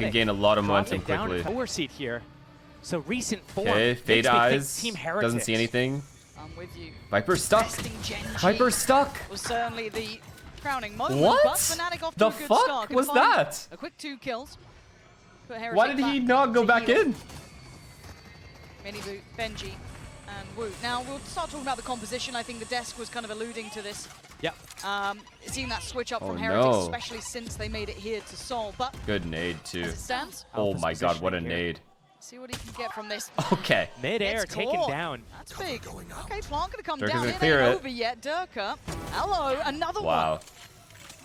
can gain a lot of momentum quickly. Four seat here. So recent form. Okay, Fade Eyes Team doesn't see anything. I'm with you. Viper's stuck. Viper's stuck. Was certainly the crowning moment. What? But Fnatic off to The a good fuck start. Can was find that? A quick 2 kills. Put Heretic Why did he back not go to back heal. in? Miniboot, Benji, and Wu. Now we'll start talking about the composition. I think the desk was kind of alluding to this. Yep. Seeing that switch up Oh, from Heretics, no. especially since they made it here to Sol. But Good nade too. as it stands, Oh Alpha's my god, what a positioning here. nade. see what he can get from this. Okay. Mid-air, It's taken caught. down. That's big. Okay, Plant gonna come Durka's down. gonna It clear ain't it. over yet. Durka. Hello, another Wow.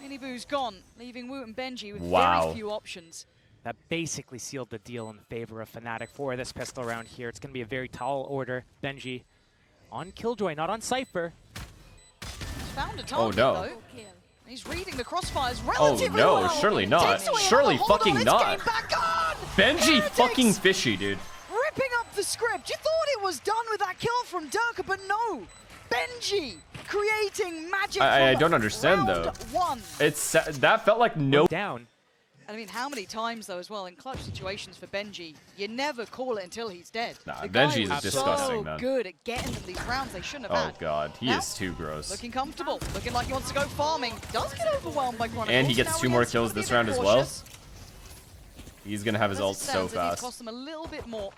one. Miniboo's gone, leaving Wu and Benji with Wow. very few options. That basically sealed the deal in favor of Fnatic for this pistol round here. It's going to be a very tall order. Benji on Killjoy, not on Cypher. He's found a Oh, target no. though. He's reading the crossfires Oh relatively no, well. surely not. Takes away Surely another. Hold fucking on, not. It's game back on. Benji Heretics fucking fishy, dude. ripping up the script. You thought it was done with that kill from Durka, but no. Benji creating magic. I from don't understand, round though. one. That felt like no. Down. I mean, how many times, though, as well, in clutch situations for Benji, you never call it until he's dead. Nah, The guy Benji is was disgusting, so man. good at getting them these rounds they shouldn't have Oh had. god, he Now, is too gross. Looking comfortable, looking like he wants to go farming. Does get overwhelmed by Chronicles. And he gets Now 2 more again, kills gotta be a this bit round as well. cautious. He's gonna have his As it ult so stands, it needs to fast. cost them a little bit more.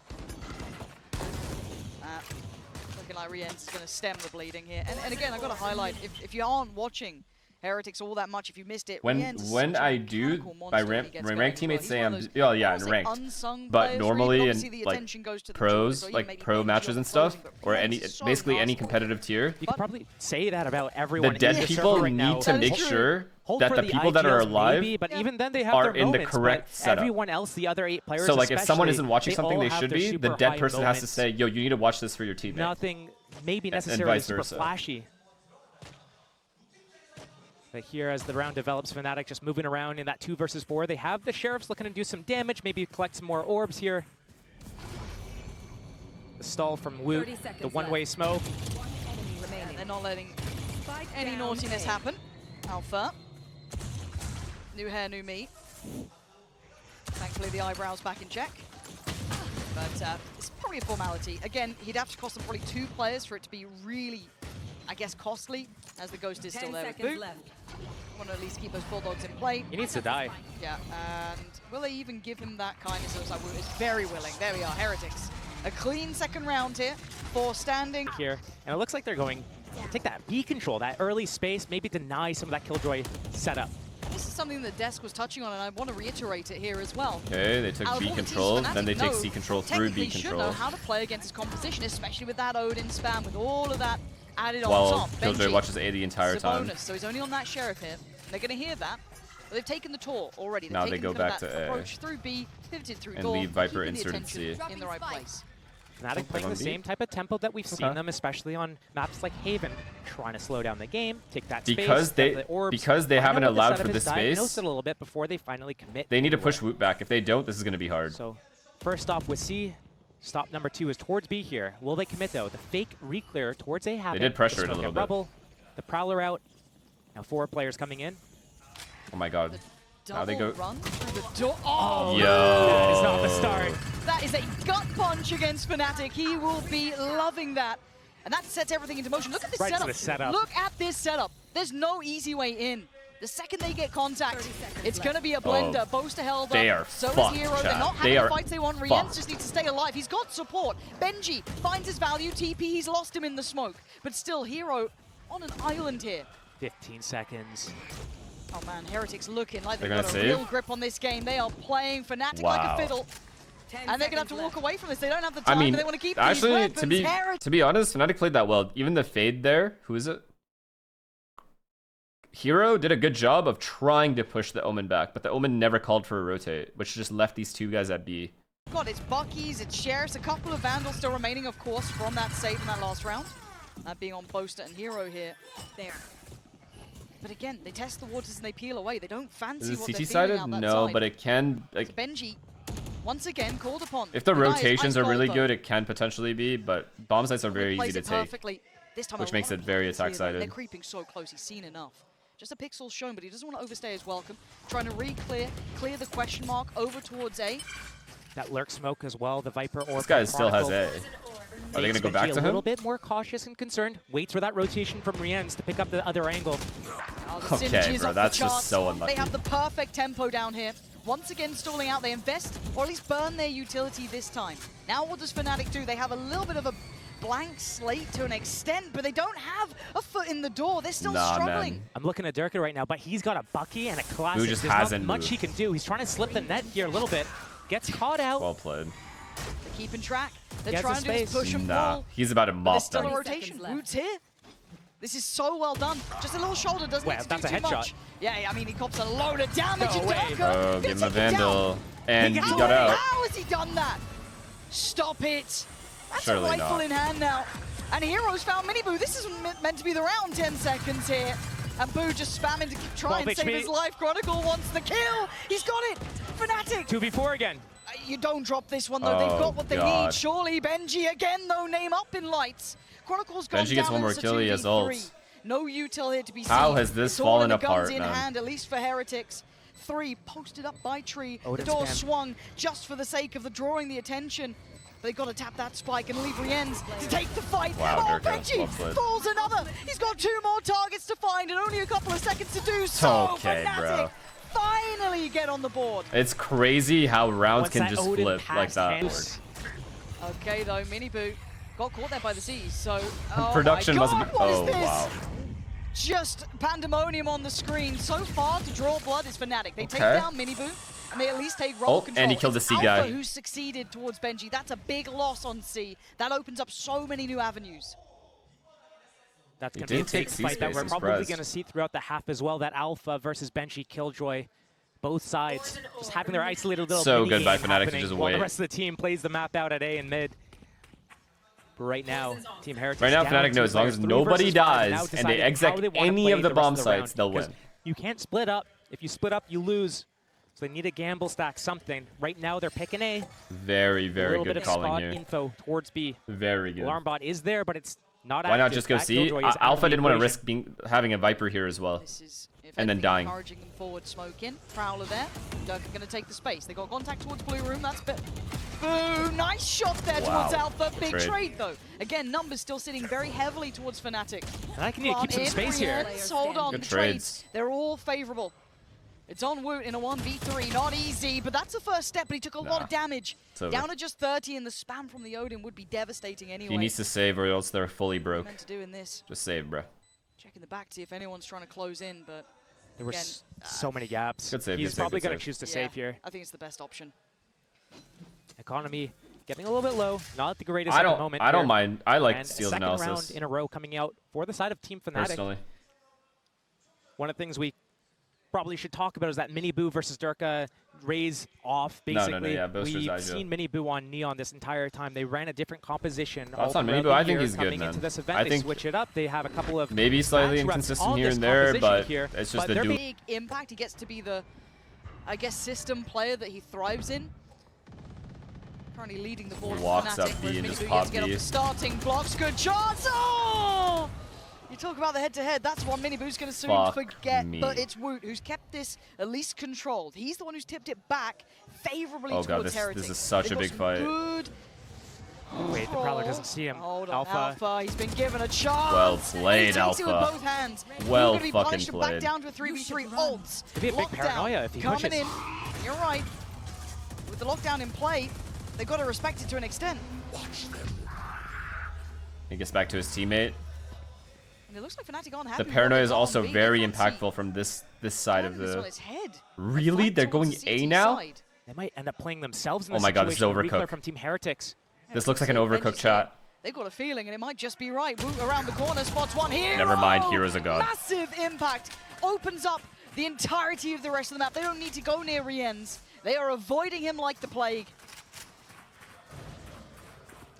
Looking like Rien's is going to stem the bleeding here. And again, I've got to highlight, if you aren't watching Heretics all that much, if you missed it, When Rien's when such a I do, mechanical by monster when he gets ranked going teammates as say well. I'm, He's oh one of yeah, those, in I ranked. say, unsung But players, really, normally obviously in the like attention goes to the pros, choice, or like maybe pro Benji matches or and stuff, closing, but or Rien's any is so basically any masterful. competitive tier, You could probably say that about everyone. the dead in the people server right now. need to That is make true. sure Hold that for the people that are IGLs alive maybe, but Yeah. even then they have are their in the moments, correct but setup. everyone else, the other 8 players So like if someone especially, isn't watching something all they have should their be, the super dead high person has to moments. say, yo, you need to watch this for your teammate. Nothing maybe And necessarily vice super versa. flashy. But here, as the round develops, Fnatic just moving around in that 2 versus 4. They have the Sheriffs looking to do some damage, maybe collect some more orbs here. The stall from Woot, the one-way smoke. And they're not letting any naughtiness happen. Alpha. New hair, new me. Thankfully, the eyebrows back in check. But it's probably a formality. Again, he'd have to cost them probably 2 players for it to be really, I guess, costly, as the Ghost is still there with Boot. Want to at least keep those Bulldogs in play. He needs to die. Yeah, and will they even give him that kindness? It was like, is very willing. There we are, Heretics. A clean second round here for standing. Here, and it looks like they're going to take that B control, that early space, maybe deny some of that Killjoy setup. This is something that Desk was touching on, and I want to reiterate it here as well. Okay, they took Out of B all the teams control, Fnatic then they take know, C control through B technically should control. know how to play against his composition, especially with that Odin spam, with all of that added on While top. Killjoy Benji, watches A the entire it's a time. bonus, so he's only on that Sheriff here. They're going to hear that. But they've taken the tour already. They've Now they taken go kind of back that to A. approach through B, pivoted through And Dawn, leave Viper keeping the inserted C. attention in the right place. Fnatic playing the same type of tempo that we've seen them, especially on maps like Haven, trying to slow down the game, take that Because space, they- get the orbs, because they find out haven't what the allowed setup for the is, diagnose space, it a little bit before they finally commit. They need to anywhere. push Woot back. If they don't, this is going to be hard. So first off with C, stop number 2 is towards B here. Will they commit though? The fake re-clear towards A happen. did pressure The it a smoke little at bit. Rubble, the Prowler out. Now 4 players coming in. Oh my god. Now they go. Run through the door. Oh, Yo. That is not the start. that is a gut punch against Fnatic. He will be loving that. And that sets everything into motion. Look at this Right to setup. the setup. Look at this setup. There's no easy way in. The second they get contact, it's going to be a blender. Boaster held They up. are So fucked, is Hero. They're chat. not They having the are fights they want. Rienz fucked. just needs to stay alive. He's got support. Benji finds his value. TP, he's lost him in the smoke. But still, Hero on an island here. 15 seconds. Oh man, Heretics looking like they've They're got a gonna real save? grip on this game. They are playing Fnatic like Wow. a fiddle. And they're going to have to walk away from this. They don't have the time, I mean, but they want to keep these actually, weapons. to be honest, Fnatic played that well. Even the Fade there, who is it? Hero did a good job of trying to push the Omen back, but the Omen never called for a rotate, which just left these 2 guys at B. God, it's Bucky's, it's Sheriff's, a couple of Vandals still remaining, of course, from that save in that last round. That being on Boaster and Hero here. There. But again, they test the waters and they peel away. They don't fancy Is what it they're CT feeling sided? out that No, side. but it can. Like, Benji, once again, called upon. if the guy is rotations ice are really cold, though. good, it can potentially be. But bomb sites are very Plays easy it to take. perfectly. This time which a makes lot it very of players here, though. attack-sided. They're creeping so close. He's seen enough. Just a pixel shown, but he doesn't want to overstay his welcome. Trying to clear the question mark over towards A. That lurk smoke as well, the Viper or This guy still has A. Are they going to go back to a him? little bit more cautious and concerned. Waits for that rotation from Rienz to pick up the other angle. Okay, bro, that's just so unlucky. They have the perfect tempo down here. Once again, stalling out. They invest, or at least burn their utility this time. Now what does Fnatic do? They have a little bit of a blank slate to an extent, but they don't have a foot in the door. They're still struggling. Man. I'm looking at Durka right now, but he's got a Bucky and a classic. Who just There's hasn't not much moved. he can do. He's trying to slip the net here a little bit. Gets caught out. Well played. They're keeping track. They're Gets trying to do is push and pull. He's about to There's mop still them. a rotation. Woot's here. This is so well done. Just a little shoulder doesn't need to that's do a too headshot. much. Yeah, I mean, he cops a load of damage. No and way. Durka, Oh, give him a take it down. Vandal. And he How got out. How has he done that? Stop it. That's Surely a rifle not. in hand now. And Heroes found Miniboo. This is meant to be the round. 10 seconds here. And Boo just spamming to try and 12 save HP. his life. Chronicle wants the kill. He's got it. Fnatic. 2v4 again. You don't drop this one, though. They've Oh, got what they God. need. Surely Benji again, though, name up in lights. Chronicle's gone Benji gets down one more into kill, he has 2v3. ult. No util here to be seen. How has this It's all in fallen the guns apart, in man? hand, at least for Heretics. 3 posted up by Tree. The Odin's door spam. swung just for the sake of drawing the attention. They got to tap that spike and leave Rienz to take the fight. Wow, oh, Durka, Benji well played. falls another. He's got 2 more targets to find and only a couple of seconds to do so. Okay, Fnatic bro. finally get on the board. It's crazy how rounds Once can that just Odin flip like passed that. hands. Okay, though, Miniboo got caught there by the seas, so... Oh Production my mustn't God, be. what is Oh, this? wow. Just pandemonium on the screen. So far to draw blood is Fnatic. They take Okay. down Miniboo, and they at least take role Oh, control. and he killed the It's C Alpha guy. who succeeded towards Benji. That's a big loss on C. That opens up so many new avenues. That's He going to be a did take big C fight that space, we're I'm probably surprised. going to see throughout the half as well. That Alpha versus Benji Killjoy. Both sides just having their isolated little So mini good by game Fnatic to happening just while wait. the rest of the team plays the map out at A and mid. But right now, Team Heretics Right now, down Fnatic 2 knows as long players, as 3 nobody versus 5, now dies and they deciding exec how they wanna any play of the rest bomb round, sites, they'll because win. You can't split up. If you split up, you lose. So they need a gamble stack, something. Right now, they're picking A. Very, A very little good bit of calling spot here. info towards B. Very good. Alarm bot is there, but it's not Why not active. just go That C? Killjoy is out of Alpha the didn't want to equation. risk having a Viper here as well. This is, if And then anything, dying. encouraging them forward, smoke in. Prowler there. Durka going to take the space. They got contact towards blue room. That's bit. Boo! Nice shot there towards Wow. Alpha. Good Big trade. trade though. Again, numbers still sitting very heavily towards Fnatic. And I can need to keep some In space here. Rienz, hold on, Good the trades. They're all favorable. It's on Woot in a 1v3, not easy, but that's the first step, but he took a lot of damage. It's over. Down to just 30, and the spam from the Odin would be devastating anyway. He needs to save or else they're fully broke. Meant to do in this. Just save, bro. Checking the back to see if anyone's trying to close in, but There were again, so many gaps. Good save, He's good save, probably good going to save. choose to yeah, save here. I think it's the best option. Economy getting a little bit low. Not the greatest I at the don't. moment. I don't here. mind. I like And Steel's second analysis round in a row coming out for the side of Team Fnatic. personally. One of the things we probably should talk about is that Miniboo versus Durka raise off. No, Basically, yeah, boosters we've Ijo. seen Miniboo on Neon this entire time. They ran a different composition. Thoughts all on throughout Miniboo? the I think year he's good, coming man. into this event. I They think switch it up. They have a couple of maybe slightly match reps inconsistent on here this and there, composition but here, it's just but the they're dude. Big impact. He gets to be the, I guess, system player that he thrives in. Currently leading the board for Walks Fnatic, up B whereas and just Miniboo pop gets to get off B. the starting blocks. Good chance. Oh! You talk about the head-to-head. That's what Miniboo's going to soon Fuck forget. me. But it's Woot who's kept this at least controlled. He's the one who's tipped it back favorably Oh towards god, this Heretics. is such They've a got big some fight. Good Wait, the Prowler doesn't see him. Hold on, Alpha. Alpha. He's been given a chance. Well played, He takes it with Alpha. both hands. Well He's gonna be fucking punished and played. back down to a 3v3 ults. Could be a big Lockdown paranoia if he coming pushes. in. You're right. With the lockdown in play, they've got to respect it to an extent. He gets back to his teammate. And it looks like Fnatic aren't happy The with paranoia what is they've got also on B. very They can't see impactful from this side of this on the. its head. Really? Flank They're towards going the A CT now? side. They might end up playing themselves in Oh this my god, this is situation. overcooked. Replay from Team Heretics. This looks like an So overcooked Benji's chat. They've got a feeling, and it might just be right. Woot around the corner, spots one here. Never mind, Hero's a god. Massive impact. Opens up the entirety of the rest of the map. They don't need to go near Rienz. They are avoiding him like the plague.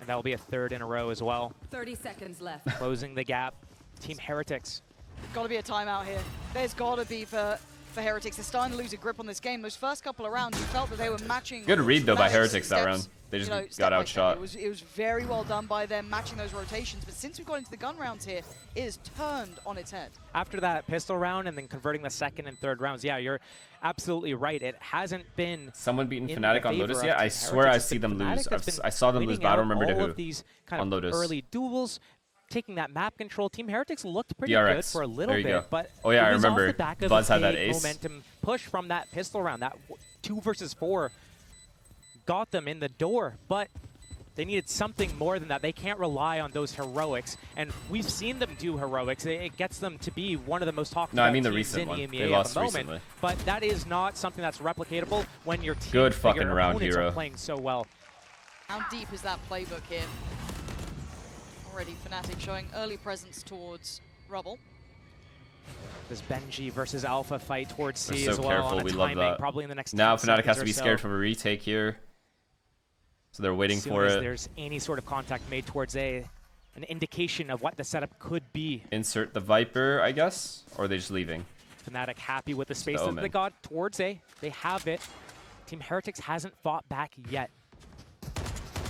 And that will be a third in a row as well. 30 seconds left. Closing the gap. Team Heretics. Got to be a timeout here. There's got to be for Heretics. They're starting to lose a grip on this game. Those first couple of rounds, you felt that they were matching. Good read though by Fnatic's Heretics that steps round. They just step got by outshot. step. It was very well done by them matching those rotations, but since we got into the gun rounds here, it is turned on its head. After that pistol round and then converting the second and third rounds, yeah, you're absolutely right. It hasn't been Someone beaten in Fnatic the on Lotus favor yet? of I Team swear I Heretics. see them Fnatic lose. has been I saw them lose, winning but I don't out remember to all who. of these kind on of Lotus. early duels, taking that map control. Team Heretics looked pretty DRX. good for a little There you bit, go. but Oh yeah, it I was off remember. the back of Buzz a had that big ace. momentum push from that pistol round. That 2 versus 4 got them in the door, but they needed something more than that. They can't rely on those heroics, and we've seen them do heroics. It gets them to be one of the most talked No, I about mean the teams recent in one. EMEA They lost at the moment. recently. But that is not something that's replicatable when your team Good fucking your round, opponents Hero. are playing so well. How deep is that playbook here? Already Fnatic showing early presence towards Rubble. This Benji versus Alpha fight towards C We're as so well careful. on a We love timing, that. probably in the next Now 10 Fnatic has seconds to or be so. scared from a retake here. So they're waiting As soon for as it. there's any sort of contact made towards an indication of what the setup could be. Insert the Viper, I guess? Or are they just leaving? Fnatic happy with the space the that they Omen. got towards A. They have it. Team Heretics hasn't fought back yet.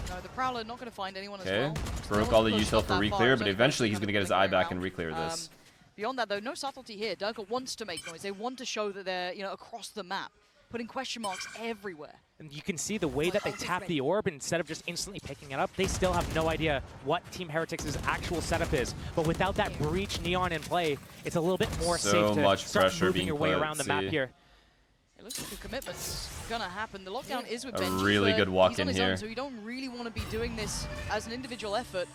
No, the Prowler not going to find anyone Okay. as well. Broke No all the one's pushed util up for that far. reclear, It's but only eventually he's kind going to of get his flickering eye back and around. reclear this. Beyond that, though, no subtlety here. Durka wants to make noise. They want to show that they're, across the map, putting question marks everywhere. And you can see the way that they tap the orb instead of just instantly picking it up. They still have no idea what Team Heretics' actual setup is. But without that breach neon in play, it's a little bit more So safe to much start pressure moving being your way put, around the map see. here. It looks like a commitment's going to happen. The lockdown is with A Benji. really but good walk he's on in his own, here. so you don't really want to be doing this as an individual effort.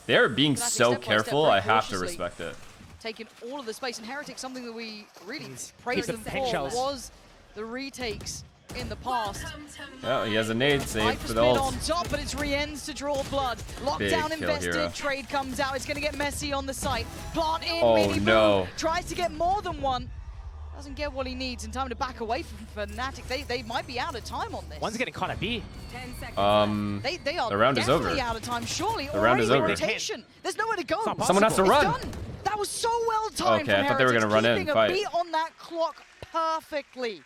They're being Fnatic so step by step, careful, very I have to cautiously respect it. Taking all of the space. And Heretics, something that we really He's praised keeping them pink for, shells. was the retakes in the past. Oh, he has a nade save Viper for spin the ult. on top, but it's Rien's to draw blood. Lockdown Big kill, invested, Hero. trade comes out. It's going to get messy on the site. Plant in, Oh, mini no. boom. Tries to get more than one. Doesn't get what he needs in time to back away from Fnatic. They might be out of time on this. One's getting caught at B. They are the round is over. definitely out of time. Surely The round is over. rotation. There's nowhere to go. not Someone has to It's run. done. That was so well timed Okay, from I thought they were Heretics, gonna run in, keeping a fight. beat on that clock perfectly.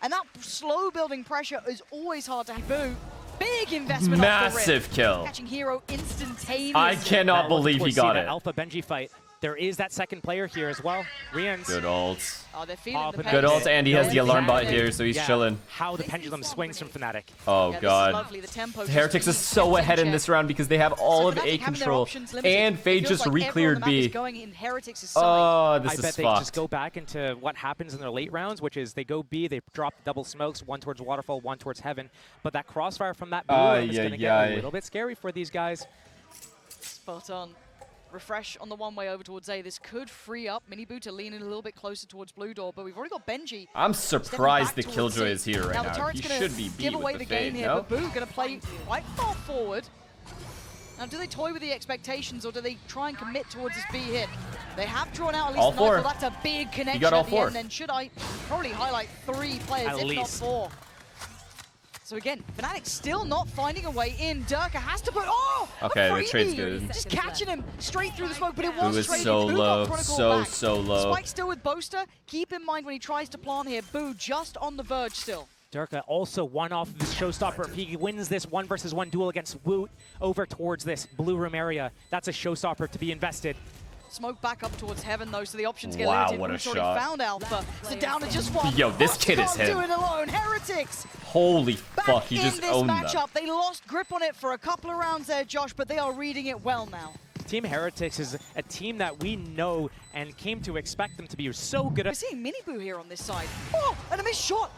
And that slow building pressure is always hard to boo. Big investment off the Massive rip. kill. Catching Hero instantaneously. I cannot That looked believe he towards C, got that it. Alpha Benji fight. There is that second player here as well. Rien's. Good ult. Oh, they're feeling Oh, the but pain. Good ult, and he has They're the alarm bot feeling it. here, so he's Yeah, chilling. how the pendulum swings from Fnatic. Oh, Yeah, this is God. lovely. The tempo just Heretics is keeps so kept in ahead in check. this round because they have all of So Fnatic A having their control, options limited. and It Fade feels just like everyone on re-cleared the map is B. going in Heretics' side. Oh, I this bet is they just fucked. go back into what happens in their late rounds, which is they go B, they drop double smokes, one towards Waterfall, one towards Heaven. But that crossfire from that blue room is going to get a little bit scary for these guys. Spot on. Refresh on the one way over towards A. This could free up Miniboo to lean in a little bit closer towards Blue Door, but we've already got Benji. I'm stepping surprised back the towards Killjoy C. is here right the now. turret's He gonna should be B give away with the the game fade, here, no? but Boo going to play quite far forward. Now, do they toy with the expectations, or do they try and commit towards this B hit? They have drawn out at least All the four. knife, well, that's a big connection got all at the four. end. Then should I probably highlight 3 players, At if not least. 4? So again, Fnatic still not finding a way in. Durka has to put, Okay, a the trade's freebie. good. Just catching him straight through the smoke, but it Boo was is traded. so Boo got low, Chronicle so back. low. Spike still with Boaster. Keep in mind when he tries to plant here, Boo just on the verge still. Durka also one off the showstopper. If he wins this 1 versus 1 duel against Woot over towards this blue room area, that's a showstopper to be invested. Smoke back up towards Heaven though, so the options get Wow, limited. what a Woot's already shot. found Alpha. So down to just one. Yo, this Woot kid is can't do him. it alone. Heretics Holy back fuck, he in just this owned them. matchup. They lost grip on it for a couple of rounds there, Josh, but they are reading it well now. Team Heretics is a team that we know and came to expect them to be so good We're at. seeing Miniboo here on this side. Oh, and a missed shot.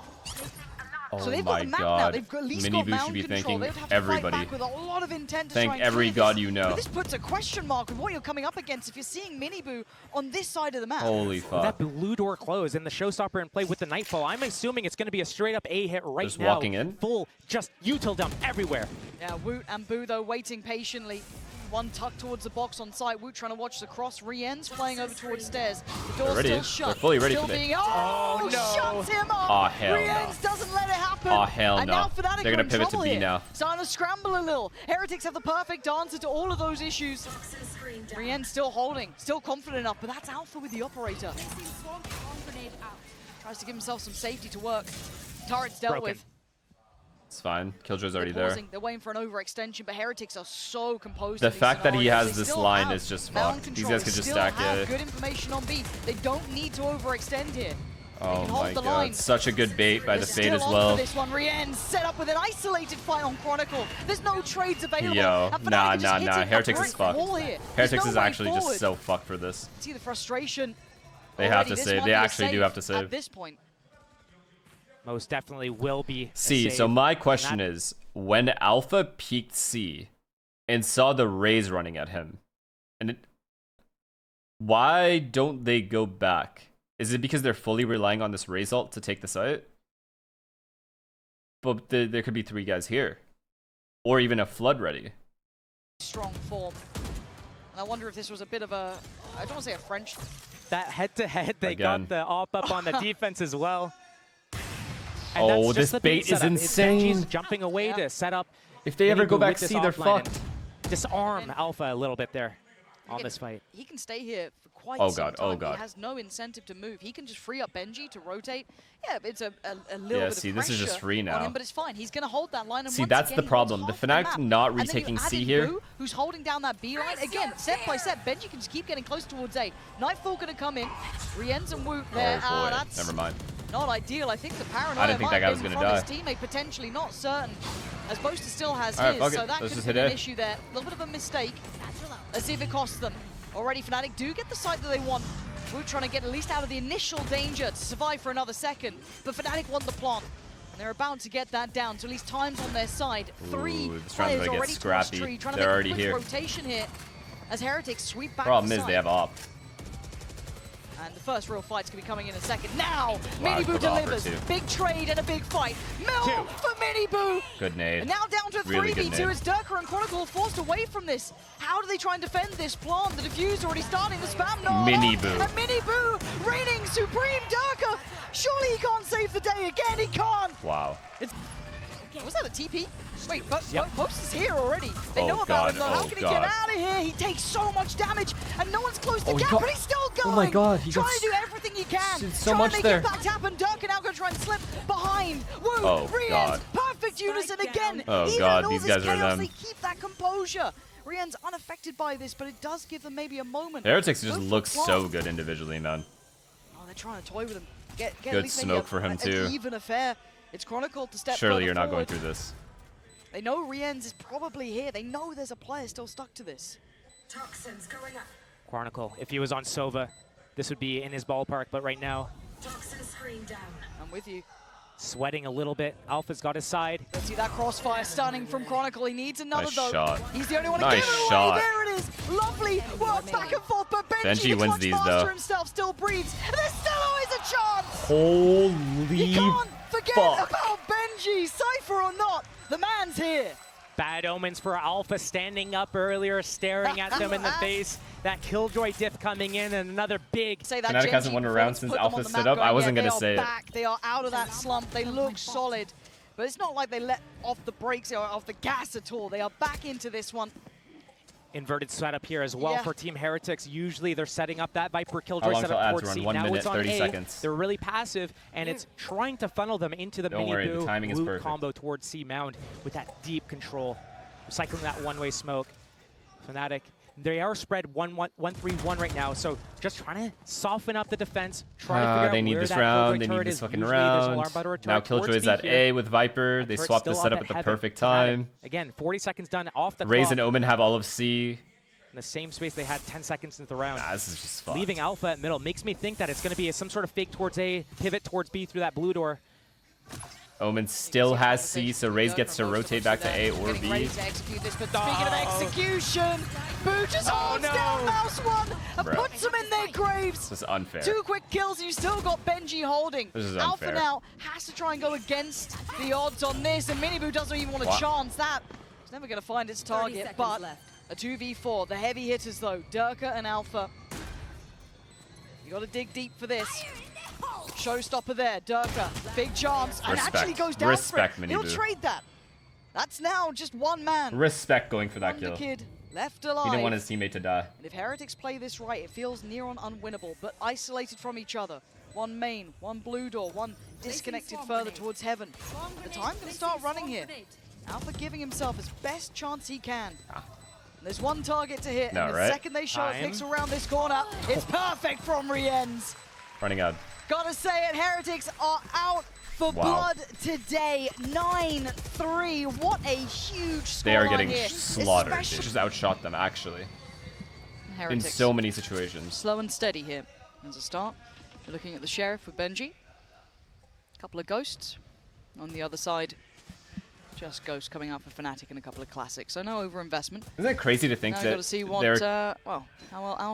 Oh So they've my got the map now. God. They've got, at least Miniboo got mound should be control. thanking They would have to everybody. fight back with a lot of intent to Thank try and every clear god this. you know. But this puts a question mark with what you're coming up against if you're seeing Miniboo on this side of the map. Holy That fuck. blue door close and the showstopper in play with the Nightfall. I'm assuming it's going to be a straight up A hit right Just now. walking in? Full, just util dump everywhere. Yeah, Woot and Boo though waiting patiently. One tucked towards the box on site. Woot trying to watch the cross. Rien's playing over towards stairs. The door's ready. still shut. They're fully ready still for this. being, Oh, no. Shuts him up. Aw, hell no. Rien's doesn't let it happen. Aw, hell and no. now Fnatic They're are gonna in pivot to trouble B here. now. Starting to scramble a little. Heretics have the perfect answer to all of those issues. Rien's still holding, still confident enough, but that's Alpha with the operator. Tries to give himself some safety to work. Turret's dealt Broken. with. It's fine. Killjoy's already They're there. pausing. They're waiting for an overextension, but Heretics are so composed. The in these fact that he scenarios. has They this still line have is just mound fucked. These control. guys could just Still stack have it. good information on B. They don't need to overextend here. Oh can hold my the god. line. Such a good bait by They're the Fade still as on well. for this one. Rien set up with an isolated fight on Chronicle. There's no trades available. Yo, And Fnatic nah. are just hitting a Heretics is brick fucked. wall here. There's Heretics no is way actually forward. just so fucked for this. See the frustration. They have Already, to this save. might They be a actually do have to At save. this point. Most definitely will be. a See, save. so my question is, when Alpha peeked C and saw the Rays running at him, why don't they go back? Is it because they're fully relying on this Rays ult to take the site? But there could be 3 guys here. Or even a Flood ready. Strong form. And I wonder if this was a bit of a, I don't want to say a French. That head-to-head, they Again. got the op up on the defense as well. And Oh, that's just this the bait is setup. insane. Benji's jumping away to set up. If they ever Minibu go back with this C, they're offline and fucked. Disarm Alpha a little bit there on Again, this fight. He can stay here for quite Oh some god, time. oh god. He has no incentive to move. He can just free up Benji to rotate. Yeah, it's a little Yeah, bit see, of this is just pressure free on now. him, but it's fine. He's going to hold that line. And See, once that's again, the he problem. holds The half Fnatic map. not And then you retaking add C in here. Boo, who's holding down that B line. Again, step by step, Benji can just keep getting close towards A. Nightfall going to come in. Rienz and Woot there. Oh boy, That's never mind. not ideal. I think the paranoia I didn't think that might guy have was been gonna from his die. teammate, potentially not certain. As Boaster still has Alright, his, fuck it. so that Let's could just be hit an A. issue there. A little bit of a mistake. Let's see if it costs them. Already Fnatic do get the site that they want. Woot trying to get at least out of the initial danger to survive for another second. But Fnatic want the plant. And they're about to get that down, so at least time's on their side. Three this round's players gonna get already towards scrappy. tree, trying to They're make already a quick here. rotation here. As Heretics sweep back Problem the is site. they have op. And the first real fight's going to be coming in a second. Now, Wow, Minibu good offer delivers. too. Big trade and a big fight. Mill for Minibu. Good nade. And now down to Really good 3v2 nade. as Durka and Chronicle are forced away from this. How do they try and defend this plant? The diffuse already starting, the spam no. Minibu. And Minibu reigning supreme. Durka, surely he can't save the day again. He can't. Wow. Was that a TP? Wait, Yep. Post is here already. They Oh know about God, him though. How oh can he God. get out of here? He takes so much damage and no one's close to Oh, he Gap, got- but he's still going. Oh my God, he got trying to do everything he can. did so trying much to make there. impact happen. Durka now going to try and slip behind. Woo, Oh, Rienz, God. perfect unison again. Oh, Even God, in all these this guys are chaos, them. they keep that composure. Rienz unaffected by this, but it does give them maybe a moment. Heretics just Go for looks plant. so good individually, man. Oh, they're trying to toy with him. Get Good at least maybe smoke for him, an too. even affair. It's Chronicle to step Surely further you're not going forward. through this. They know Rienz is probably here. They know there's a player still stuck to this. Toxins going up. Chronicle, if he was on Sova, this would be in his ballpark, but right now, Toxin screen down. I'm with you. sweating a little bit. Alpha's got his side. Let's see that crossfire stunning from Chronicle. He needs another Nice though. shot. He's the only one to Nice give it shot. away. There it is. Lovely work back and forth, but Benji, Benji the wins clutch these, master though. himself still breathes. And there's still always a chance. Holy You can't forget fuck. about Benji, Cypher or not. The man's here. Bad omens for Alpha standing up earlier, staring at them in the face. That Killjoy diff coming in, and another big. Say that Fnatic Genji hasn't won a round performance since put them on Alpha the stood map up. I going, wasn't yeah, gonna they say are it. back. They are out of that slump. They look solid. But it's not like they let off the brakes or off the gas at all. They are back into this one. Inverted setup here as well Yeah. for Team Heretics. Usually they're setting up that Viper How Killjoy long till setup ads towards run? C. 1 Now minute, it's on 30 A. seconds. They're really passive, and it's trying to funnel them into the Don't mini worry, the boo timing is loot perfect. combo towards C Mound with that deep control. Recycling that one-way smoke. Fnatic, they are spread 1-3-1 right now, so just trying to soften up the defense. Try to figure out They need where this that round. Killjoy They need turret this is. fucking Usually there's an round. alarm button or a Now turret towards Killjoy's B at here. A with Viper. They Turret's swapped the still up setup at at the heaven. perfect Fnatic, time. Again, 40 seconds done off the Raze clock. and Omen have all of C. In the same space they had 10 seconds into the round. Nah, this is just fun. Leaving Alpha at middle makes me think that it's going to be some sort of fake towards A, pivot towards B through that blue door. Omen still has C, so Raze gets to rotate back to A or Getting B. ready to execute this, but speaking of execution, Boo just holds down Mouse One and Bruh. puts them in their graves. This is unfair. 2 quick kills, and you still got Benji holding. This is Alpha unfair. now has to try and go against the odds on this, and Miniboo doesn't even want to What? chance that. It's never going to find its 30 target, seconds but left. a 2v4. The heavy hitters, though, Durka and Alpha. You got to dig deep for this. Showstopper there, Durka. Big chance, and Respect. actually goes down Respect, for it. He'll Miniboo. trade that. That's now just one man. Respect going for that Wonder kill. He Kid left alive. didn't want his teammate to die. And if Heretics play this right, it feels near on unwinnable, but isolated from each other. one main, one blue door, one disconnected further towards heaven. The time can start running here. Alpha giving himself his best chance he can. There's one target to hit, and the second they show a pixel around this corner, it's perfect from Rienz. Running out. Gotta say it, Heretics are out for blood today. 9-3. What a huge score. They are getting here. slaughtered. They just outshot them, actually. Heretics. In so many situations. Slow and steady here. As a start, we're looking at the Sheriff with Benji. A couple of Ghosts on the other side. Just Ghost coming out for Fnatic and a couple of Classics. So no overinvestment. Isn't it crazy to think that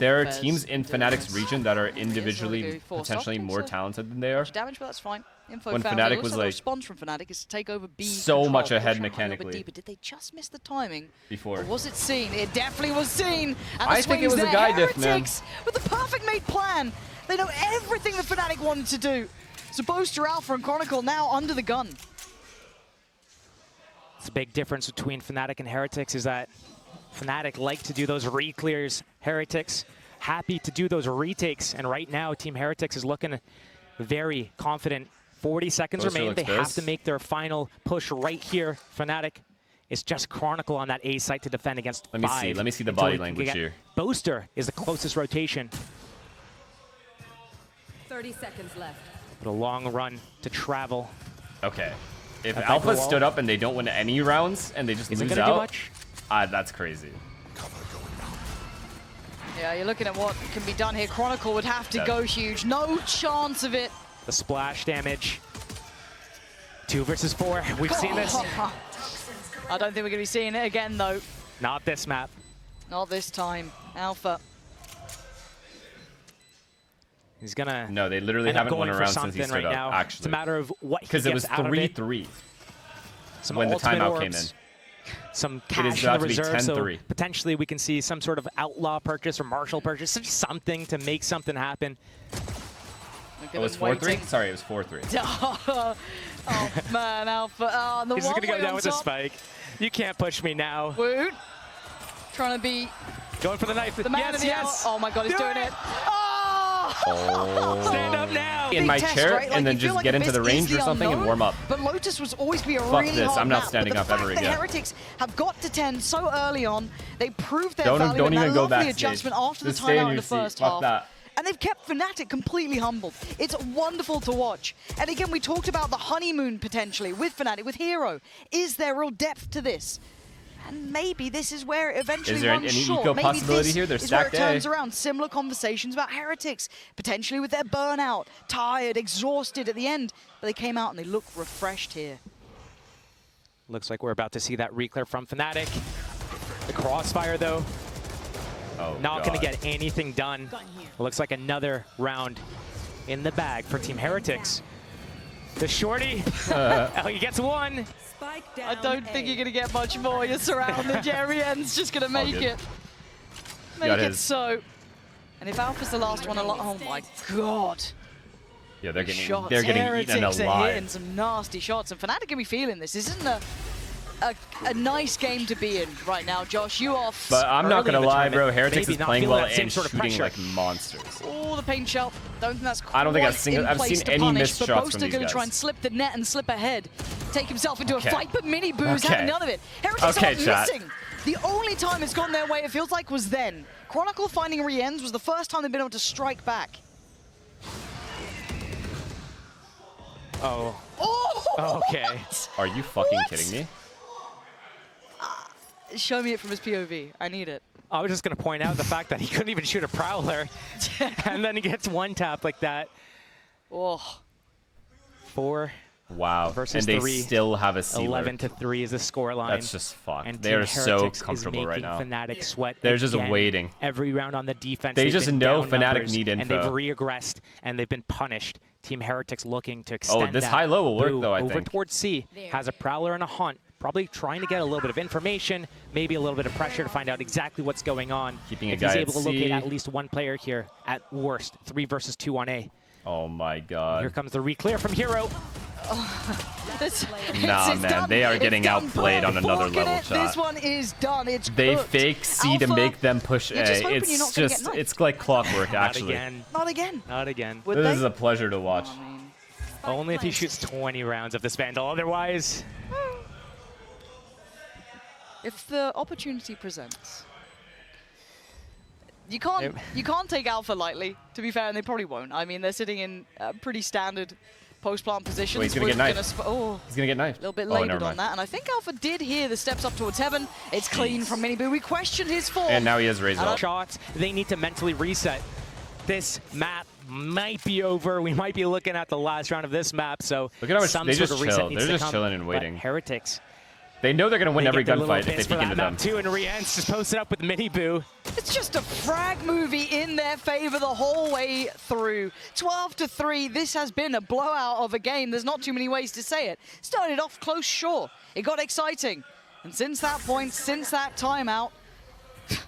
there are teams in Fnatic's region that are individually potentially more talented than they are? Damage, but that's fine. Info when found. Fnatic was the like response from Fnatic is to take over B. So much ahead push mechanically. deeper. Did they just miss the timing? Before. Or was it seen? It definitely was seen. And I think it was a guy diff, man. With the perfect made plan. They know everything that Fnatic wanted to do. So Boaster, Alpha, and Chronicle now under the gun. The big difference between Fnatic and Heretics is that Fnatic like to do those re-clears. Heretics happy to do those retakes. And right now, Team Heretics is looking very confident. 40 seconds remain. They have to make their final push right here. Fnatic is just Chronicle on that A site to defend against 5. Let me see the body language here. Boaster is the closest rotation. 30 seconds left. But a long run to travel. Okay. If Alpha stood up and they don't win any rounds and they just lose out, do much? That's crazy. Yeah, you're looking at what can be done here. Chronicle would have to go huge. No chance of it. The splash damage. 2 versus 4. We've seen this. I don't think we're going to be seeing it again, though. Not this map. Not this time. Alpha. He's gonna. No, they literally haven't won a round since he stood up. Actually, it's a matter of what he because it was 3-3 when the timeout came in. Some cash in the reserve, so potentially we can see some sort of outlaw purchase or martial purchase, something to make something happen. It was 4-3. Sorry, it was 4-3. Oh man, Alpha. Oh, the He's just gonna go down with a spike. You can't push me now. Woot. Trying to be. Going for the knife. The man yes. Oh my God, he's doing it. Oh. Stand up now. In my chair, right? And then just get into the range or something and warm up. But Lotus was always be a Fuck really this. hard I'm not map. standing up ever again. The Heretics have got to 10 so early on. They proved their don't value in even that go lovely backstage. adjustment after Just the stay in timeout in your the first seat. half. Fuck that. And they've kept Fnatic completely humbled. It's wonderful to watch. And again, we talked about the honeymoon potentially with Fnatic, with Hero. Is there real depth to this? And maybe this is where it eventually runs short. Is there any eco possibility here? They're stacked stacked where it turns around. Similar conversations about Heretics, potentially with their burnout, tired, exhausted at the end. But they came out and they look refreshed here. Looks like we're about to see that reclear from Fnatic. The crossfire, though, not going to get anything done. Looks like another round in the bag for Team Heretics. The shorty, he gets one. I don't think you're going to get much more. You're surrounded. Jerry N's just going to make it. Make it so. And if Alpha's the last one, oh my God. Yeah, they're getting shots. eaten Heretics are alive. hitting some nasty shots. And Fnatic can be feeling this. This isn't a nice game to be in right now, Josh. You are. But I'm not gonna lie, bro. Heretics is playing well and sort of shooting like monsters. Oh, the paint shell. Don't think that's quite I don't think I've seen any missed shots from Boaster these going to guys. try and slip the net and slip ahead, take himself into a fight, but Mini Boo's had none of it. Heretics are missing. The only time it's gone their way, it feels like, was then. Chronicle finding Rienz was the first time they've been able to strike back. Oh. Oh. Okay. Are you fucking kidding me? Show me it from his POV. I need it. I was just going to point out the fact that he couldn't even shoot a Prowler. And then he gets one tap like that. Oh. 4. Wow. Versus and they 3. still have a sealer. 11-3 is the scoreline. That's just fucked. And they are so comfortable right now. Fnatic sweat They're just waiting. Every round on the defense. They just know Fnatic need info. And they've regressed and they've been punished. Team Heretics looking to extend this high-low will work, though, I over think. towards C. Has a Prowler and a Hunt. Probably trying to get a little bit of information, maybe a little bit of pressure to find out exactly what's going on. Keeping if a guy he's at able to locate C. at least one player here, at worst, 3 versus 2 on A. Oh my God. Here comes the reclear from Hero. Nah, man, done. they are getting It's done. outplayed on another Look at level, it. chat. This one is done. It's They cooked. fake C to Alpha, make them push A. you're just hoping you're not It's gonna just, get knifed. it's like clockwork, Not actually. again. Not again. Not again. Would This they? is a pleasure to watch. I mean, Only if he shoots 20 rounds of this Vandal. Otherwise, if the opportunity presents, you can't take Alpha lightly. To be fair, and they probably won't. I mean, they're sitting in pretty standard post-plant positions. Wait, he's gonna get knifed. Oh, He's gonna get knifed. a little bit Oh, laboured never on mind. that, and I think Alpha did hear the steps up towards heaven. It's clean from Miniboo. We questioned his form. And now he has raised up. shots, they need to mentally reset. This map might be over. We might be looking at the last round of this map, so Look at how much some they sort just of reset chill. needs They're to just come. chilling and But waiting. Heretics, They know they're gonna win they every get their little gunfight if they bits for peek that into map them. too, and Rien's just posted up with Miniboo. It's just a frag movie in their favor the whole way through. 12-3, this has been a blowout of a game. There's not too many ways to say it. Started off close, sure. It got exciting. And since that point, since that timeout,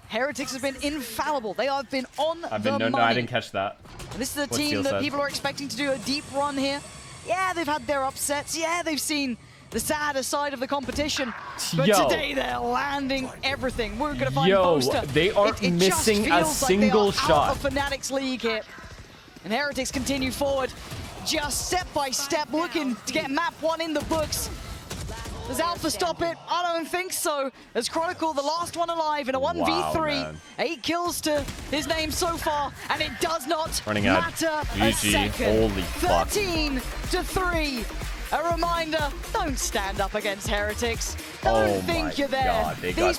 Heretics has been infallible. They have been on the money. No, I didn't catch that. And this is a what team Seal that said. people are expecting to do a deep run here. Yeah, they've had their upsets. Yeah, they've seen the sadder side of the competition. But Yo. today they're landing everything. We're going to find Yo, Poster. they aren't It just missing a feels like they single are shot. out of Fnatic's league here. And Heretics continue forward, just step by step, looking to get map 1 in the books. Does Alpha stop it? I don't think so. As Chronicle, the last one alive in a 1v3. man. 8 kills to his name so far, and it does not Running ad. matter a GG. second. Holy fuck. 13-3. A reminder, don't stand up against Heretics. Don't Oh think my you're there. God, they These got